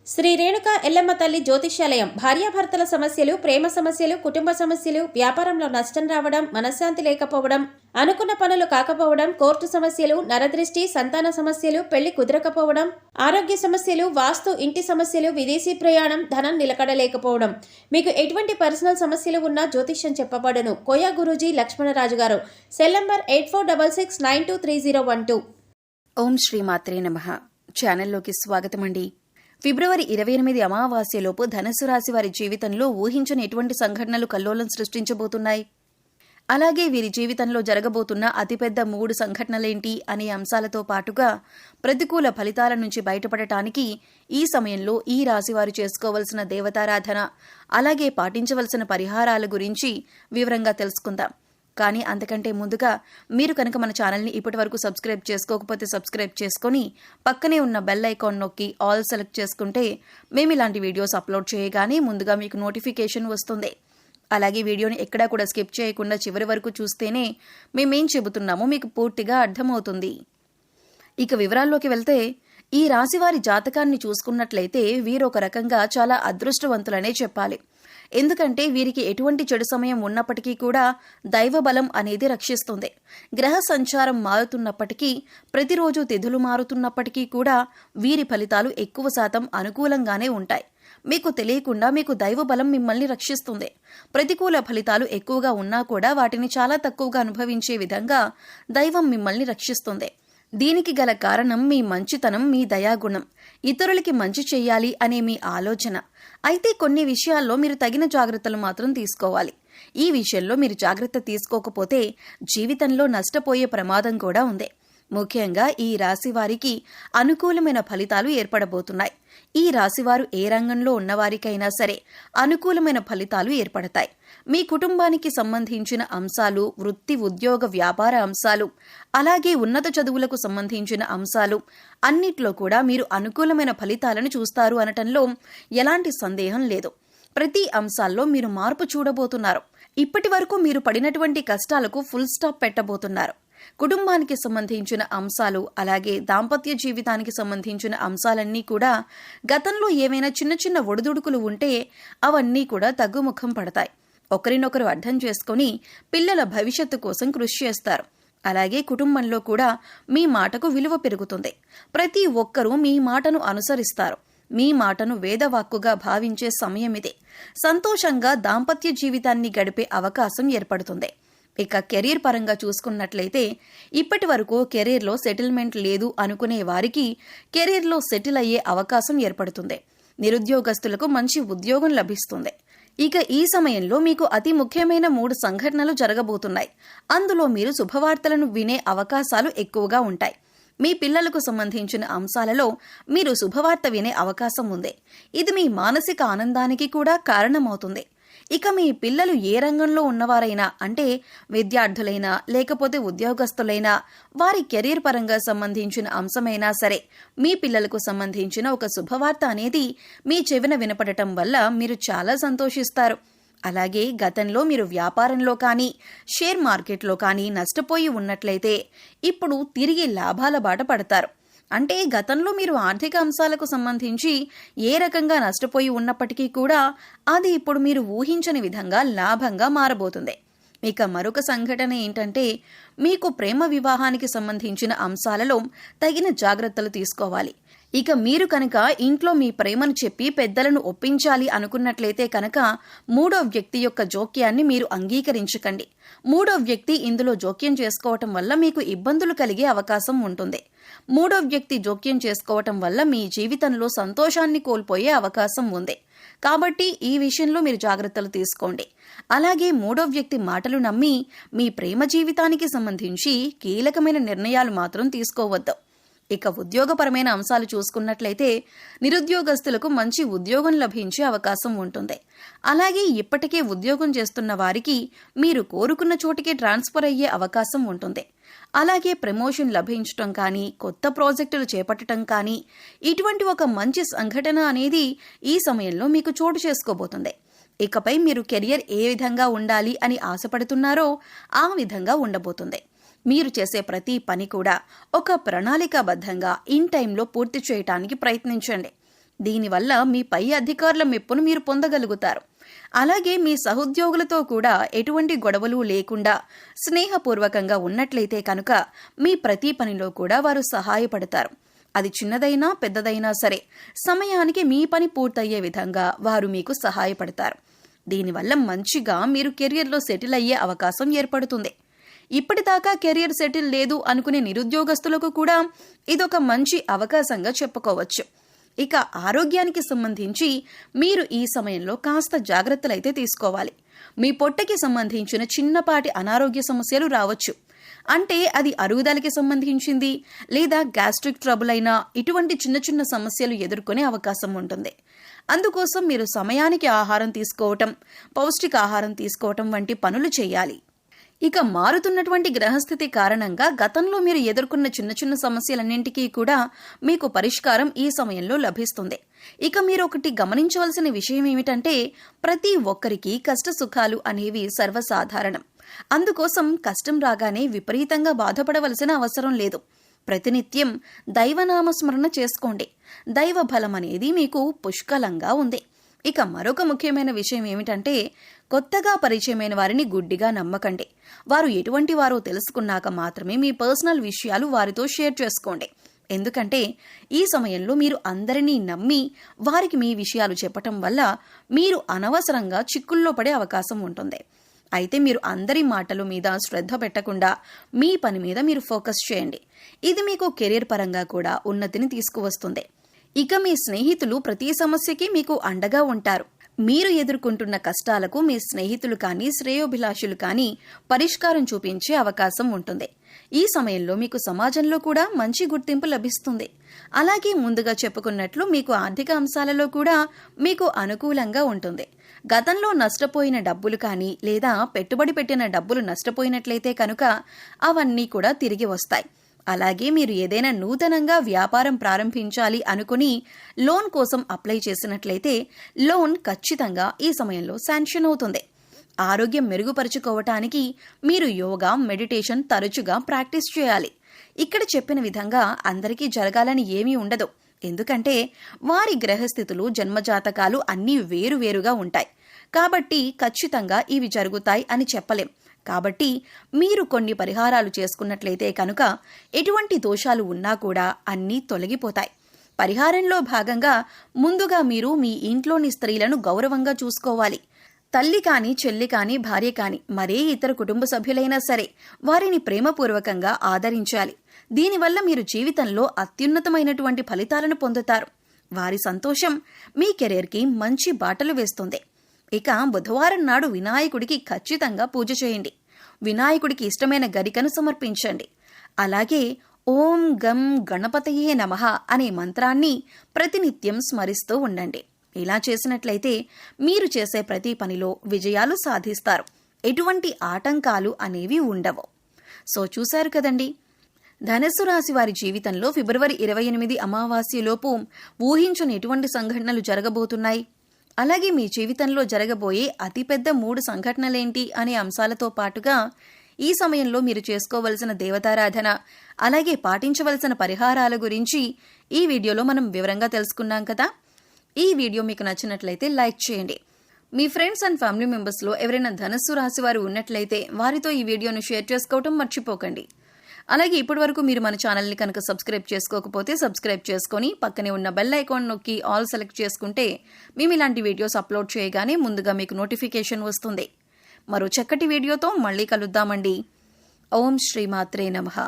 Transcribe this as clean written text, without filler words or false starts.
శ్రీ రేణుక ఎల్లమ్మ తల్లి జ్యోతిష్యాలయం భార్యాభర్తల సమస్యలు, ప్రేమ సమస్యలు, కుటుంబ సమస్యలు, వ్యాపారంలో నష్టం రావడం, మనశ్శాంతి లేకపోవడం, అనుకున్న పనులు కాకపోవడం, కోర్టు సమస్యలు, నరదృష్టి, సంతాన సమస్యలు, పెళ్లి కుదరకపోవడం, ఆరోగ్య సమస్యలు, వాస్తు, ఇంటి సమస్యలు, విదేశీ ప్రయాణం, ధనం నిలకడలేకపోవడం, మీకు ఎటువంటి పర్సనల్ సమస్యలు ఉన్నా జ్యోతిష్యం చెప్పబడును. కోయా గురూజీ లక్ష్మణరాజు గారు. Cell number 8466923012. ఓం శ్రీ మాత్రే నమః. ఛానల్లోకి స్వాగతం అండి. ఫిబ్రవరి 28 అమావాస్యలోపు ధనుసు రాశి వారి జీవితంలో ఊహించని ఎటువంటి సంఘటనలు కల్లోలం సృష్టించబోతున్నాయి, అలాగే వీరి జీవితంలో జరగబోతున్న అతిపెద్ద 3 సంఘటనలేంటి అనే అంశాలతో పాటుగా ప్రతికూల ఫలితాల నుంచి బయటపడటానికి ఈ సమయంలో ఈ రాశివారు చేసుకోవలసిన దేవతారాధన, అలాగే పాటించవలసిన పరిహారాల గురించి వివరంగా తెలుసుకుందాం. కానీ అంతకంటే ముందుగా మీరు కనుక మన ఛానల్ని ఇప్పటివరకు సబ్స్క్రైబ్ చేసుకోకపోతే సబ్స్క్రైబ్ చేసుకొని పక్కనే ఉన్న బెల్ ఐకాన్ నొక్కి ఆల్ సెలెక్ట్ చేసుకుంటే మేము ఇలాంటి వీడియోస్ అప్లోడ్ చేయగానే ముందుగా మీకు నోటిఫికేషన్ వస్తుంది. అలాగే వీడియోని ఎక్కడా కూడా స్కిప్ చేయకుండా చివరి వరకు చూస్తేనే మేమేం చెబుతున్నామో మీకు పూర్తిగా అర్థమవుతుంది. ఇక వివరాల్లోకి వెళ్తే, ఈ రాశివారి జాతకాన్ని చూసుకున్నట్లయితే వీరొక రకంగా చాలా అదృష్టవంతులనే చెప్పాలి. ఎందుకంటే వీరికి ఎటువంటి చెడు సమయం ఉన్నప్పటికీ కూడా దైవబలం అనేది రక్షిస్తుంది. గ్రహ సంచారం మారుతున్నప్పటికీ, ప్రతిరోజు తిథులు మారుతున్నప్పటికీ కూడా వీరి ఫలితాలు ఎక్కువ శాతం అనుకూలంగానే ఉంటాయి. మీకు తెలియకుండా మీకు దైవబలం మిమ్మల్ని రక్షిస్తుంది. ప్రతికూల ఫలితాలు ఎక్కువగా ఉన్నా కూడా వాటిని చాలా తక్కువగా అనుభవించే విధంగా దైవం మిమ్మల్ని రక్షిస్తుంది. దీనికి గల కారణం మీ మంచితనం, మీ దయాగుణం, ఇతరులకి మంచి చెయ్యాలి అనే మీ ఆలోచన. అయితే కొన్ని విషయాల్లో మీరు తగిన జాగ్రత్తలు మాత్రం తీసుకోవాలి. ఈ విషయంలో మీరు జాగ్రత్త తీసుకోకపోతే జీవితంలో నష్టపోయే ప్రమాదం కూడా ఉంది. ముఖ్యంగా ఈ రాశి వారికి అనుకూలమైన ఫలితాలు ఏర్పడబోతున్నాయి. ఈ రాశివారు ఏ రంగంలో ఉన్నవారికైనా సరే అనుకూలమైన ఫలితాలు ఏర్పడతాయి. మీ కుటుంబానికి సంబంధించిన అంశాలు, వృత్తి, ఉద్యోగ, వ్యాపార అంశాలు, అలాగే ఉన్నత చదువులకు సంబంధించిన అంశాలు అన్నిట్లో కూడా మీరు అనుకూలమైన ఫలితాలను చూస్తారు అనటంలో ఎలాంటి సందేహం లేదు. ప్రతి అంశాల్లో మీరు మార్పు చూడబోతున్నారు. ఇప్పటి వరకు మీరు పడినటువంటి కష్టాలకు ఫుల్ స్టాప్ పెట్టబోతున్నారు. కుటుంబానికి సంబంధించిన అంశాలు, అలాగే దాంపత్య జీవితానికి సంబంధించిన అంశాలన్నీ కూడా గతంలో ఏమైనా చిన్న చిన్న ఒడిదుడుకులు ఉంటే అవన్నీ కూడా తగ్గుముఖం పడతాయి. ఒకరినొకరు అర్థం చేసుకుని పిల్లల భవిష్యత్తు కోసం కృషి చేస్తారు. అలాగే కుటుంబంలో కూడా మీ మాటకు విలువ పెరుగుతుంది. ప్రతి ఒక్కరూ మీ మాటను అనుసరిస్తారు. మీ మాటను వేదవాక్కుగా భావించే సమయం ఇదే. సంతోషంగా దాంపత్య జీవితాన్ని గడిపే అవకాశం ఏర్పడుతుంది. ఇక కెరీర్ పరంగా చూసుకున్నట్లయితే, ఇప్పటి వరకు కెరీర్లో సెటిల్మెంట్ లేదు అనుకునే వారికి కెరీర్లో సెటిల్ అయ్యే అవకాశం ఏర్పడుతుంది. నిరుద్యోగస్తులకు మంచి ఉద్యోగం లభిస్తుంది. ఇక ఈ సమయంలో మీకు అతి ముఖ్యమైన 3 సంఘటనలు జరగబోతున్నాయి. అందులో మీరు శుభవార్తలను వినే అవకాశాలు ఎక్కువగా ఉంటాయి. మీ పిల్లలకు సంబంధించిన అంశాలలో మీరు శుభవార్త వినే అవకాశం ఉంది. ఇది మీ మానసిక ఆనందానికి కూడా కారణమవుతుంది. ఇక మీ పిల్లలు ఏ రంగంలో ఉన్నవారైనా, అంటే విద్యార్థులైనా లేకపోతే ఉద్యోగస్తులైనా, వారి కెరీర్ పరంగా సంబంధించిన అంశమైనా సరే మీ పిల్లలకు సంబంధించిన ఒక శుభవార్త అనేది మీ చెవిన వినపడటం వల్ల మీరు చాలా సంతోషిస్తారు. అలాగే గతంలో మీరు వ్యాపారంలో కానీ షేర్ మార్కెట్లో కానీ నష్టపోయి ఉన్నట్లయితే ఇప్పుడు తిరిగి లాభాల బాట పడతారు. అంటే గతంలో మీరు ఆర్థిక అంశాలకు సంబంధించి ఏ రకంగా నష్టపోయి ఉన్నప్పటికీ కూడా అది ఇప్పుడు మీరు ఊహించని విధంగా లాభంగా మారబోతుంది. ఇక మరొక సంఘటన ఏంటంటే, మీకు ప్రేమ వివాహానికి సంబంధించిన అంశాలలో తగిన జాగ్రత్తలు తీసుకోవాలి. ఇక మీరు కనుక ఇంట్లో మీ ప్రేమను చెప్పి పెద్దలను ఒప్పించాలి అనుకున్నట్లయితే కనుక 3వ వ్యక్తి యొక్క జోక్యాన్ని మీరు అంగీకరించకండి. 3వ వ్యక్తి ఇందులో జోక్యం చేసుకోవటం వల్ల మీకు ఇబ్బందులు కలిగే అవకాశం ఉంటుంది. 3వ వ్యక్తి జోక్యం చేసుకోవటం వల్ల మీ జీవితంలో సంతోషాన్ని కోల్పోయే అవకాశం ఉంది. కాబట్టి ఈ విషయంలో మీరు జాగ్రత్తలు తీసుకోండి. అలాగే 3వ వ్యక్తి మాటలు నమ్మి మీ ప్రేమ జీవితానికి సంబంధించి కీలకమైన నిర్ణయాలు మాత్రం తీసుకోవద్దు. ఇక ఉద్యోగపరమైన అంశాలు చూసుకున్నట్లయితే, నిరుద్యోగస్తులకు మంచి ఉద్యోగం లభించే అవకాశం ఉంటుంది. అలాగే ఇప్పటికే ఉద్యోగం చేస్తున్న వారికి మీరు కోరుకున్న చోటికి ట్రాన్స్ఫర్ అయ్యే అవకాశం ఉంటుంది. అలాగే ప్రమోషన్ లభించటం కానీ, కొత్త ప్రాజెక్టులు చేపట్టడం కానీ, ఇటువంటి ఒక మంచి సంఘటన అనేది ఈ సమయంలో మీకు చోటు చేసుకోబోతుంది. ఇకపై మీరు కెరియర్ ఏ విధంగా ఉండాలి అని ఆశపడుతున్నారో ఆ విధంగా ఉండబోతుంది. మీరు చేసే ప్రతి పని కూడా ఒక ప్రణాళికాబద్ధంగా ఇన్ టైంలో పూర్తి చేయటానికి ప్రయత్నించండి. దీనివల్ల మీ పై అధికారుల మెప్పును మీరు పొందగలుగుతారు. అలాగే మీ సహోద్యోగులతో కూడా ఎటువంటి గొడవలు లేకుండా స్నేహపూర్వకంగా ఉన్నట్లయితే కనుక మీ ప్రతి పనిలో కూడా వారు సహాయపడతారు. అది చిన్నదైనా పెద్దదైనా సరే సమయానికి మీ పని పూర్తయ్యే విధంగా వారు మీకు సహాయపడతారు. దీనివల్ల మంచిగా మీరు కెరియర్లో సెటిల్ అయ్యే అవకాశం ఏర్పడుతుంది. ఇప్పటిదాకా కెరియర్ సెటిల్ లేదు అనుకునే నిరుద్యోగస్తులకు కూడా ఇదొక మంచి అవకాశంగా చెప్పుకోవచ్చు. ఇక ఆరోగ్యానికి సంబంధించి మీరు ఈ సమయంలో కాస్త జాగ్రత్తలైతే తీసుకోవాలి. మీ పొట్టకి సంబంధించిన చిన్నపాటి అనారోగ్య సమస్యలు రావచ్చు. అంటే అది అరుగుదలకి సంబంధించింది లేదా గ్యాస్ట్రిక్ ట్రబుల్ అయినా ఇటువంటి చిన్న చిన్న సమస్యలు ఎదుర్కొనే అవకాశం ఉంటుంది. అందుకోసం మీరు సమయానికి ఆహారం తీసుకోవటం, పౌష్టికాహారం తీసుకోవటం వంటి పనులు చేయాలి. ఇక మారుతున్నటువంటి గ్రహస్థితి కారణంగా గతంలో మీరు ఎదుర్కొన్న చిన్న చిన్న సమస్యలన్నింటికీ కూడా మీకు పరిష్కారం ఈ సమయంలో లభిస్తుంది. ఇక మీరు ఒకటి గమనించవలసిన విషయం ఏమిటంటే ప్రతి ఒక్కరికి కష్ట సుఖాలు అనేవి సర్వసాధారణం. అందుకోసం కష్టం రాగానే విపరీతంగా బాధపడవలసిన అవసరం లేదు. ప్రతినిత్యం దైవనామస్మరణ చేసుకోండి. దైవ బలం అనేది మీకు పుష్కలంగా ఉంది. ఇక మరొక ముఖ్యమైన విషయం ఏమిటంటే కొత్తగా పరిచయమైన వారిని గుడ్డిగా నమ్మకండి. వారు ఎటువంటి వారో తెలుసుకున్నాక మాత్రమే మీ పర్సనల్ విషయాలు వారితో షేర్ చేసుకోండి. ఎందుకంటే ఈ సమయంలో మీరు అందరినీ నమ్మి వారికి మీ విషయాలు చెప్పటం వల్ల మీరు అనవసరంగా చిక్కుల్లో పడే అవకాశం ఉంటుంది. అయితే మీరు అందరి మాటల మీద శ్రద్ధ పెట్టకుండా మీ పని మీద మీరు ఫోకస్ చేయండి. ఇది మీకు కెరీర్ పరంగా కూడా ఉన్నతిని తీసుకువస్తుంది. ఇక మీ స్నేహితులు ప్రతి సమస్యకి మీకు అండగా ఉంటారు. మీరు ఎదుర్కొంటున్న కష్టాలకు మీ స్నేహితులు కానీ శ్రేయోభిలాషులు కానీ పరిష్కారం చూపించే అవకాశం ఉంటుంది. ఈ సమయంలో మీకు సమాజంలో కూడా మంచి గుర్తింపు లభిస్తుంది. అలాగే ముందుగా చెప్పుకున్నట్లు మీకు ఆర్థిక అంశాలలో కూడా మీకు అనుకూలంగా ఉంటుంది. గతంలో నష్టపోయిన డబ్బులు కానీ లేదా పెట్టుబడి పెట్టిన డబ్బులు నష్టపోయినట్లయితే కనుక అవన్నీ కూడా తిరిగి వస్తాయి. అలాగే మీరు ఏదైనా నూతనంగా వ్యాపారం ప్రారంభించాలి అనుకుని లోన్ కోసం అప్లై చేసినట్లయితే లోన్ ఖచ్చితంగా ఈ సమయంలో శాంక్షన్ అవుతుంది. ఆరోగ్యం మెరుగుపరుచుకోవటానికి మీరు యోగా, మెడిటేషన్ తరచుగా ప్రాక్టీస్ చేయాలి. ఇక్కడ చెప్పిన విధంగా అందరికీ జరగాలని ఏమీ ఉండదు. ఎందుకంటే వారి గ్రహస్థితులు, జన్మజాతకాలు అన్నీ వేరువేరుగా ఉంటాయి. కాబట్టి ఖచ్చితంగా ఇవి జరుగుతాయి అని చెప్పలేం. కాబట్టి మీరు కొన్ని పరిహారాలు చేసుకున్నట్లయితే కనుక ఎటువంటి దోషాలు ఉన్నా కూడా అన్నీ తొలగిపోతాయి. పరిహారంలో భాగంగా ముందుగా మీరు మీ ఇంట్లోని స్త్రీలను గౌరవంగా చూసుకోవాలి. తల్లి కాని, చెల్లి కాని, భార్య కాని, మరే ఇతర కుటుంబ సభ్యులైనా సరే వారిని ప్రేమపూర్వకంగా ఆదరించాలి. దీనివల్ల మీరు జీవితంలో అత్యున్నతమైనటువంటి ఫలితాలను పొందుతారు. వారి సంతోషం మీ కెరీర్కి మంచి బాటలు వేస్తుంది. ఇక బుధవారం నాడు వినాయకుడికి ఖచ్చితంగా పూజ చేయండి. వినాయకుడికి ఇష్టమైన గరికను సమర్పించండి. అలాగే ఓం గం గణపతయే నమః అనే మంత్రాన్ని ప్రతినిత్యం స్మరిస్తూ ఉండండి. ఇలా చేసినట్లయితే మీరు చేసే ప్రతి పనిలో విజయాలు సాధిస్తారు. ఎటువంటి ఆటంకాలు అనేవి ఉండవు. సో చూశారు కదండి, ధనుస్సు రాశి వారి జీవితంలో ఫిబ్రవరి 28 అమావాస్యలోపు ఊహించని ఎటువంటి సంఘటనలు జరగబోతున్నాయి, అలాగే మీ జీవితంలో జరగబోయే అతిపెద్ద 3 సంఘటనలేంటి అనే అంశాలతో పాటుగా ఈ సమయంలో మీరు చేసుకోవలసిన దేవతారాధన, అలాగే పాటించవలసిన పరిహారాల గురించి ఈ వీడియోలో మనం వివరంగా తెలుసుకున్నాం కదా. ఈ వీడియో మీకు నచ్చినట్లయితే లైక్ చేయండి. మీ ఫ్రెండ్స్ అండ్ ఫ్యామిలీ మెంబర్స్లో ఎవరైనా ధనుస్సు రాశి వారు ఉన్నట్లయితే వారితో ఈ వీడియోను షేర్ చేసుకోవటం మర్చిపోకండి. అలాగే ఇప్పటి వరకు మీరు మన ఛానల్ని కనుక సబ్స్క్రైబ్ చేసుకోకపోతే సబ్స్క్రైబ్ చేసుకొని పక్కనే ఉన్న బెల్ ఐకాన్ నొక్కి ఆల్ సెలెక్ట్ చేసుకుంటే మేము ఇలాంటి వీడియోస్ అప్లోడ్ చేయగానే ముందుగా మీకు నోటిఫికేషన్ వస్తుంది. మరో చక్కటి వీడియోతో మళ్ళీ కలుద్దామండి. ఓం శ్రీమాత్రే నమః.